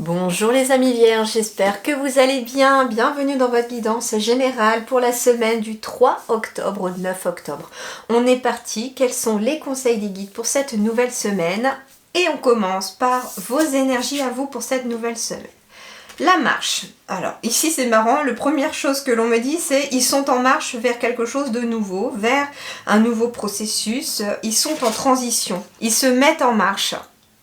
Bonjour les amis vierges, j'espère que vous allez bien. Bienvenue dans votre guidance générale pour la semaine du 3 octobre au 9 octobre. On est parti, quels sont les conseils des guides pour cette nouvelle semaine? Et on commence par vos énergies à vous pour cette nouvelle semaine. La marche. Alors ici c'est marrant, la première chose que l'on me dit c'est ils sont en marche vers quelque chose de nouveau, vers un nouveau processus, ils sont en transition, ils se mettent en marche.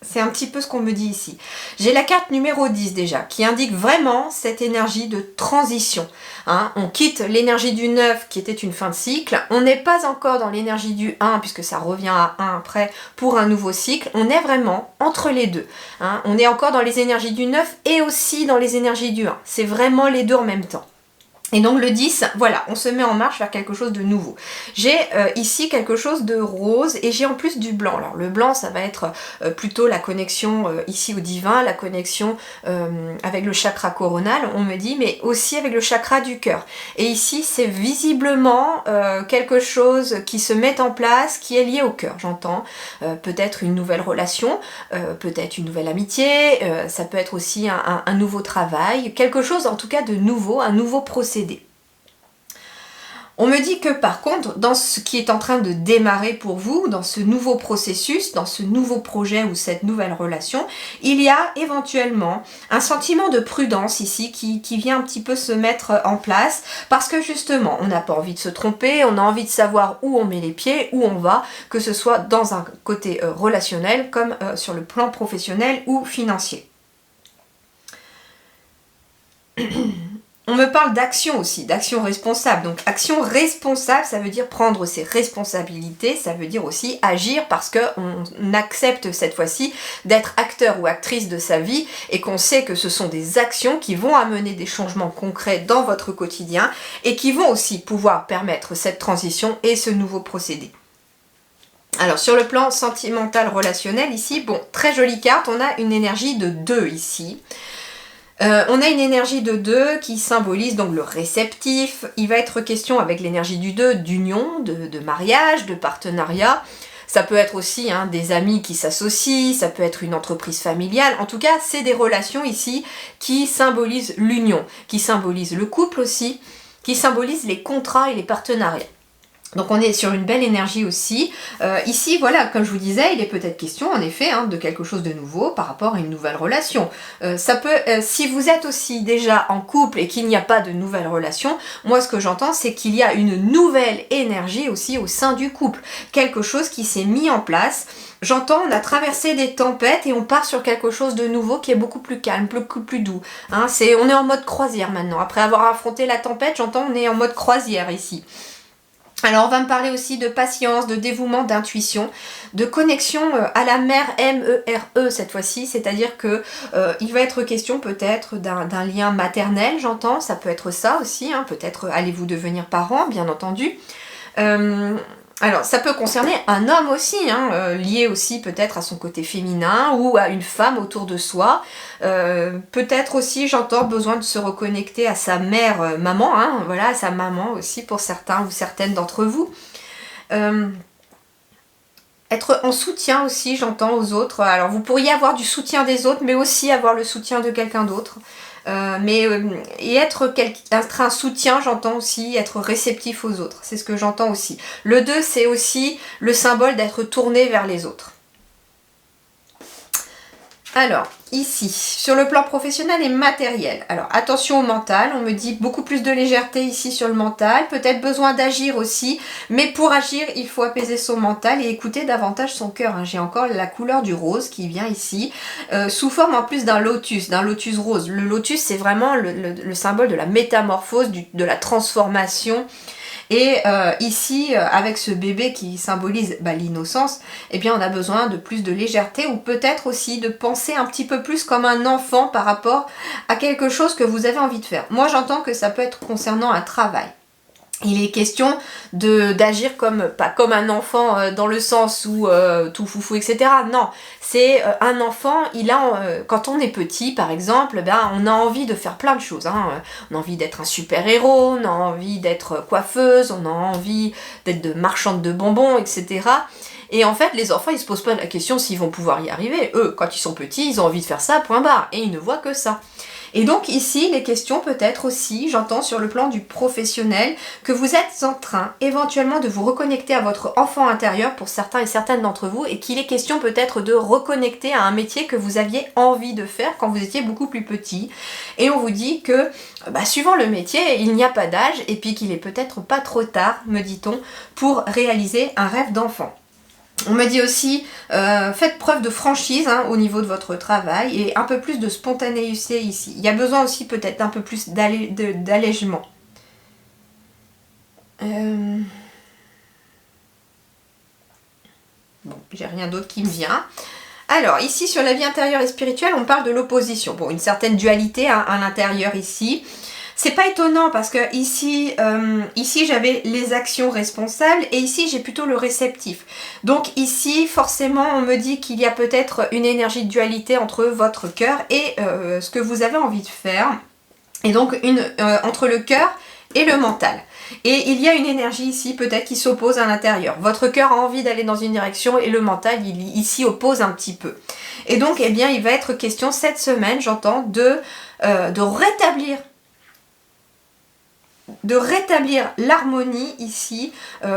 C'est un petit peu ce qu'on me dit ici. J'ai la carte numéro 10 déjà, qui indique vraiment cette énergie de transition. On quitte l'énergie du 9 qui était une fin de cycle. On n'est pas encore dans l'énergie du 1 puisque ça revient à 1 après pour un nouveau cycle. On est vraiment entre les deux. On est encore dans les énergies du 9 et aussi dans les énergies du 1. C'est vraiment les deux en même temps. Et donc le 10, voilà, on se met en marche vers quelque chose de nouveau. J'ai ici quelque chose de rose et j'ai en plus du blanc. Alors le blanc, ça va être plutôt la connexion ici au divin, la connexion avec le chakra coronal, on me dit, mais aussi avec le chakra du cœur. Et ici, c'est visiblement quelque chose qui se met en place, qui est lié au cœur, j'entends. Peut-être une nouvelle relation, peut-être une nouvelle amitié, ça peut être aussi un nouveau travail, quelque chose en tout cas de nouveau, un nouveau procédé. On me dit que par contre, dans ce qui est en train de démarrer pour vous, dans ce nouveau processus, dans ce nouveau projet ou cette nouvelle relation, il y a éventuellement un sentiment de prudence ici qui vient un petit peu se mettre en place parce que justement, on n'a pas envie de se tromper, on a envie de savoir où on met les pieds, où on va, que ce soit dans un côté relationnel comme sur le plan professionnel ou financier. On me parle d'action aussi, d'action responsable. Donc action responsable, ça veut dire prendre ses responsabilités, ça veut dire aussi agir parce qu'on accepte cette fois-ci d'être acteur ou actrice de sa vie et qu'on sait que ce sont des actions qui vont amener des changements concrets dans votre quotidien et qui vont aussi pouvoir permettre cette transition et ce nouveau procédé. Alors sur le plan sentimental relationnel ici, bon, très jolie carte, on a une énergie de 2 ici. On a une énergie de 2 qui symbolise donc le réceptif. Il va être question avec l'énergie du 2 d'union, de mariage, de partenariat. Ça peut être aussi des amis qui s'associent, ça peut être une entreprise familiale. En tout cas, c'est des relations ici qui symbolisent l'union, qui symbolisent le couple aussi, qui symbolisent les contrats et les partenariats. Donc on est sur une belle énergie aussi. Ici, voilà, comme je vous disais, il est peut-être question en effet de quelque chose de nouveau par rapport à une nouvelle relation. Ça peut, si vous êtes aussi déjà en couple et qu'il n'y a pas de nouvelle relation, moi ce que j'entends c'est qu'il y a une nouvelle énergie aussi au sein du couple. Quelque chose qui s'est mis en place. J'entends, on a traversé des tempêtes et on part sur quelque chose de nouveau qui est beaucoup plus calme, beaucoup plus doux. On est en mode croisière maintenant. Après avoir affronté la tempête, j'entends on est en mode croisière ici. Alors on va me parler aussi de patience, de dévouement, d'intuition, de connexion à la mère M-E-R-E cette fois-ci, c'est-à-dire que il va être question peut-être d'un lien maternel, j'entends, ça peut être ça aussi, peut-être allez-vous devenir parent, bien entendu. Alors ça peut concerner un homme aussi, lié aussi peut-être à son côté féminin ou à une femme autour de soi. Peut-être aussi j'entends besoin de se reconnecter à sa mère, maman, voilà, à sa maman aussi pour certains ou certaines d'entre vous. Être en soutien aussi, j'entends, aux autres. Alors vous pourriez avoir du soutien des autres, mais aussi avoir le soutien de quelqu'un d'autre. Et être un soutien, j'entends aussi être réceptif aux autres. C'est ce que j'entends aussi. Le 2, c'est aussi le symbole d'être tourné vers les autres. Alors, ici, sur le plan professionnel et matériel. Alors, attention au mental, on me dit beaucoup plus de légèreté ici sur le mental, peut-être besoin d'agir aussi, mais pour agir, il faut apaiser son mental et écouter davantage son cœur. J'ai encore la couleur du rose qui vient ici, sous forme en plus d'un lotus rose. Le lotus, c'est vraiment le symbole de la métamorphose, de la transformation. Et ici, avec ce bébé qui symbolise l'innocence, eh bien on a besoin de plus de légèreté ou peut-être aussi de penser un petit peu plus comme un enfant par rapport à quelque chose que vous avez envie de faire. Moi j'entends que ça peut être concernant un travail. Il est question d'agir pas comme un enfant dans le sens où tout foufou, etc. Non, c'est un enfant, quand on est petit par exemple, on a envie de faire plein de choses. On a envie d'être un super-héros, on a envie d'être coiffeuse, on a envie d'être marchande de bonbons, etc. Et en fait, les enfants, ils se posent pas la question s'ils vont pouvoir y arriver. Eux, quand ils sont petits, ils ont envie de faire ça, point barre. Et ils ne voient que ça. Et donc ici, les questions peut-être aussi, j'entends sur le plan du professionnel, que vous êtes en train éventuellement de vous reconnecter à votre enfant intérieur pour certains et certaines d'entre vous, et qu'il est question peut-être de reconnecter à un métier que vous aviez envie de faire quand vous étiez beaucoup plus petit. Et on vous dit que, suivant le métier, il n'y a pas d'âge, et puis qu'il est peut-être pas trop tard, me dit-on, pour réaliser un rêve d'enfant. On me dit aussi, faites preuve de franchise au niveau de votre travail et un peu plus de spontanéité ici. Il y a besoin aussi peut-être d'un peu plus d'allègement. Bon, j'ai rien d'autre qui me vient. Alors, ici, sur la vie intérieure et spirituelle, on parle de l'opposition. Bon, une certaine dualité à l'intérieur ici. C'est pas étonnant parce que ici j'avais les actions responsables et ici j'ai plutôt le réceptif. Donc ici forcément on me dit qu'il y a peut-être une énergie de dualité entre votre cœur et ce que vous avez envie de faire. Et donc entre le cœur et le mental. Et il y a une énergie ici peut-être qui s'oppose à l'intérieur. Votre cœur a envie d'aller dans une direction et le mental il s'y oppose un petit peu. Et donc eh bien il va être question cette semaine, j'entends, de rétablir l'harmonie ici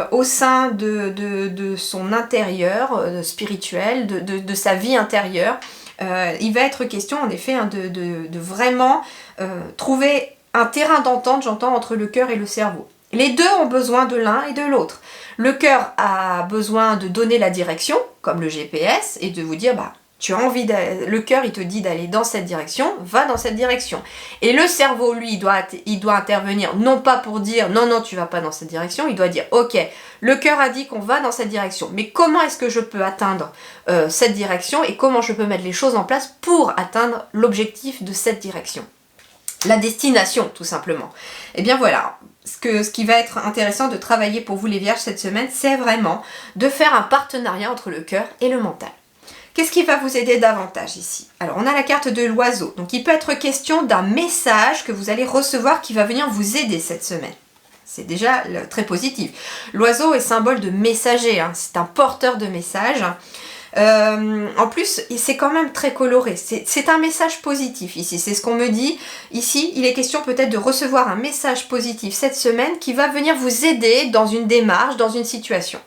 au sein de son intérieur spirituel, de sa vie intérieure. Il va être question en effet de vraiment trouver un terrain d'entente, j'entends, entre le cœur et le cerveau. Les deux ont besoin de l'un et de l'autre. Le cœur a besoin de donner la direction, comme le GPS, et de vous dire tu as envie le cœur il te dit d'aller dans cette direction, va dans cette direction. Et le cerveau lui il doit intervenir non pas pour dire non tu vas pas dans cette direction, il doit dire ok, le cœur a dit qu'on va dans cette direction, mais comment est-ce que je peux atteindre cette direction et comment je peux mettre les choses en place pour atteindre l'objectif de cette direction, la destination tout simplement. Et bien voilà, ce qui va être intéressant de travailler pour vous les vierges cette semaine, c'est vraiment de faire un partenariat entre le cœur et le mental. Qu'est-ce qui va vous aider davantage ici? Alors, on a la carte de l'oiseau. Donc, il peut être question d'un message que vous allez recevoir qui va venir vous aider cette semaine. C'est déjà très positif. L'oiseau est symbole de messager. C'est un porteur de messages. En plus, c'est quand même très coloré. C'est un message positif ici. C'est ce qu'on me dit. Ici, il est question peut-être de recevoir un message positif cette semaine qui va venir vous aider dans une démarche, dans une situation.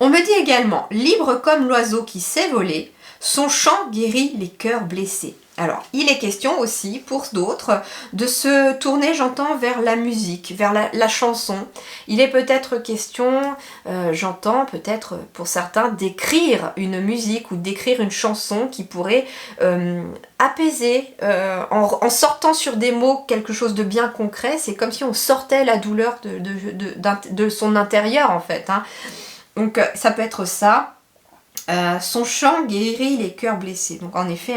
On me dit également, libre comme l'oiseau qui sait voler, son chant guérit les cœurs blessés. Alors, il est question aussi, pour d'autres, de se tourner, j'entends, vers la musique, vers la chanson. Il est peut-être question, j'entends, peut-être pour certains, d'écrire une musique ou d'écrire une chanson qui pourrait apaiser, en sortant sur des mots quelque chose de bien concret. C'est comme si on sortait la douleur de son intérieur, en fait. Donc ça peut être ça. Son chant guérit les cœurs blessés. Donc en effet,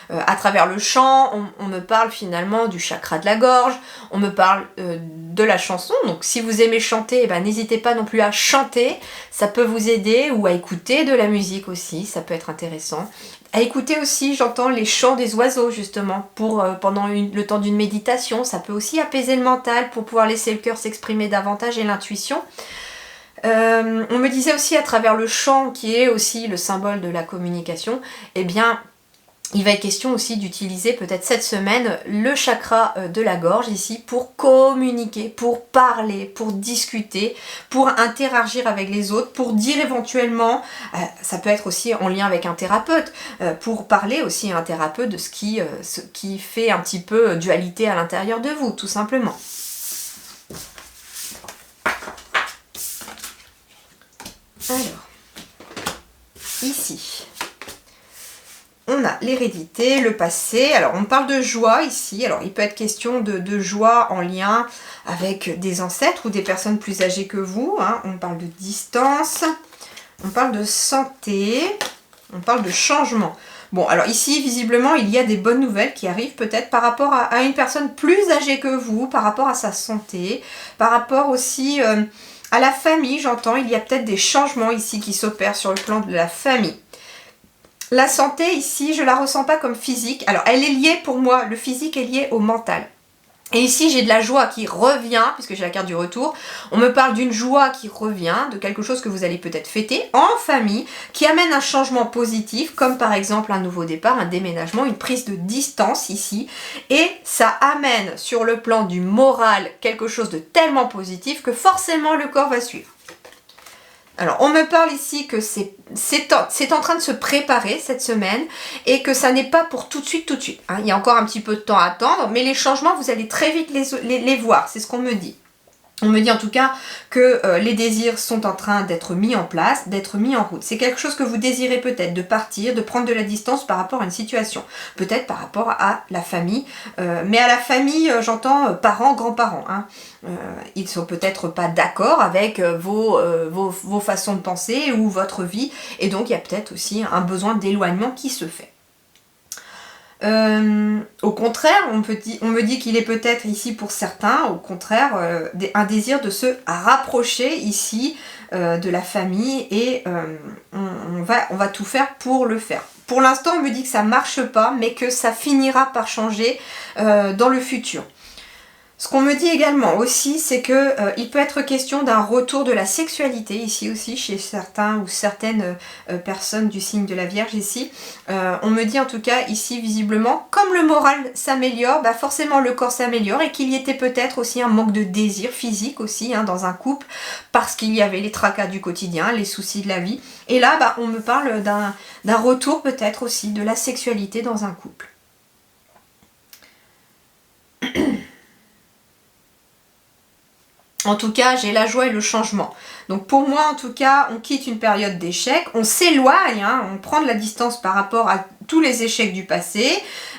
à travers le chant, on me parle finalement du chakra de la gorge, on me parle de la chanson. Donc si vous aimez chanter, n'hésitez pas non plus à chanter, ça peut vous aider, ou à écouter de la musique aussi, ça peut être intéressant. À écouter aussi, j'entends les chants des oiseaux justement, pendant le temps d'une méditation, ça peut aussi apaiser le mental pour pouvoir laisser le cœur s'exprimer davantage et l'intuition. On me disait aussi à travers le chant, qui est aussi le symbole de la communication, eh bien il va être question aussi d'utiliser peut-être cette semaine le chakra de la gorge ici pour communiquer, pour parler, pour discuter, pour interagir avec les autres, pour dire éventuellement, ça peut être aussi en lien avec un thérapeute, pour parler aussi à un thérapeute de ce qui fait un petit peu dualité à l'intérieur de vous, tout simplement. Alors, ici, on a l'hérédité, le passé. Alors, on parle de joie ici. Alors, il peut être question de joie en lien avec des ancêtres ou des personnes plus âgées que vous. On parle de distance, on parle de santé, on parle de changement. Bon, alors ici, visiblement, il y a des bonnes nouvelles qui arrivent peut-être par rapport à une personne plus âgée que vous, par rapport à sa santé, par rapport aussi à la famille, j'entends. Il y a peut-être des changements ici qui s'opèrent sur le plan de la famille. La santé ici, je ne la ressens pas comme physique. Alors, elle est liée pour moi, le physique est lié au mental. Et ici, j'ai de la joie qui revient, puisque j'ai la carte du retour. On me parle d'une joie qui revient, de quelque chose que vous allez peut-être fêter en famille, qui amène un changement positif, comme par exemple un nouveau départ, un déménagement, une prise de distance ici. Et ça amène sur le plan du moral quelque chose de tellement positif que forcément le corps va suivre. Alors, on me parle ici que c'est en train de se préparer cette semaine et que ça n'est pas pour tout de suite, hein. Il y a encore un petit peu de temps à attendre, mais les changements, vous allez très vite les voir, c'est ce qu'on me dit. On me dit en tout cas que les désirs sont en train d'être mis en place, d'être mis en route. C'est quelque chose que vous désirez peut-être, de partir, de prendre de la distance par rapport à une situation. Peut-être par rapport à la famille. Mais à la famille, j'entends parents, grands-parents. Hein. Ils ne sont peut-être pas d'accord avec vos façons de penser ou votre vie. Et donc il y a peut-être aussi un besoin d'éloignement qui se fait. Au contraire, on me dit qu'il est peut-être ici pour certains, au contraire, un désir de se rapprocher ici de la famille et on va tout faire pour le faire. Pour l'instant, on me dit que ça marche pas, mais que ça finira par changer dans le futur. Ce qu'on me dit également aussi, c'est que il peut être question d'un retour de la sexualité ici aussi chez certains ou certaines personnes du signe de la Vierge ici. On me dit en tout cas ici visiblement, comme le moral s'améliore, bah forcément le corps s'améliore et qu'il y était peut-être aussi un manque de désir physique aussi hein, dans un couple parce qu'il y avait les tracas du quotidien, les soucis de la vie. Et là, bah, on me parle d'un retour peut-être aussi de la sexualité dans un couple. En tout cas, j'ai la joie et le changement. Donc pour moi, en tout cas, on quitte une période d'échec, on s'éloigne, hein, on prend de la distance par rapport à tous les échecs du passé.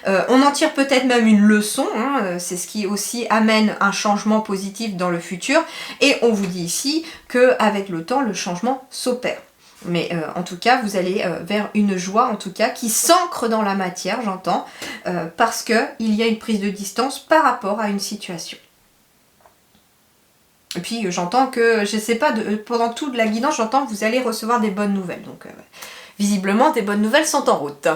On en tire peut-être même une leçon, hein, c'est ce qui aussi amène un changement positif dans le futur. Et on vous dit ici qu'avec le temps, le changement s'opère. Mais en tout cas, vous allez vers une joie, en tout cas, qui s'ancre dans la matière, j'entends, parce qu'il y a une prise de distance par rapport à une situation. Et puis j'entends que, je sais pas, pendant toute la guidance, j'entends que vous allez recevoir des bonnes nouvelles. Donc visiblement, des bonnes nouvelles sont en route.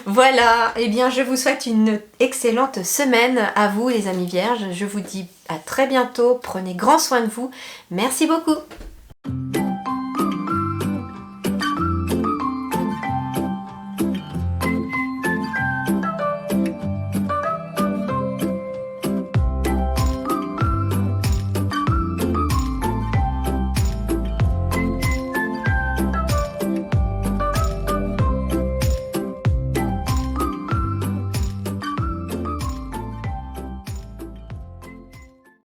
Voilà, et bien je vous souhaite une excellente semaine à vous les amis vierges. Je vous dis à très bientôt, prenez grand soin de vous. Merci beaucoup.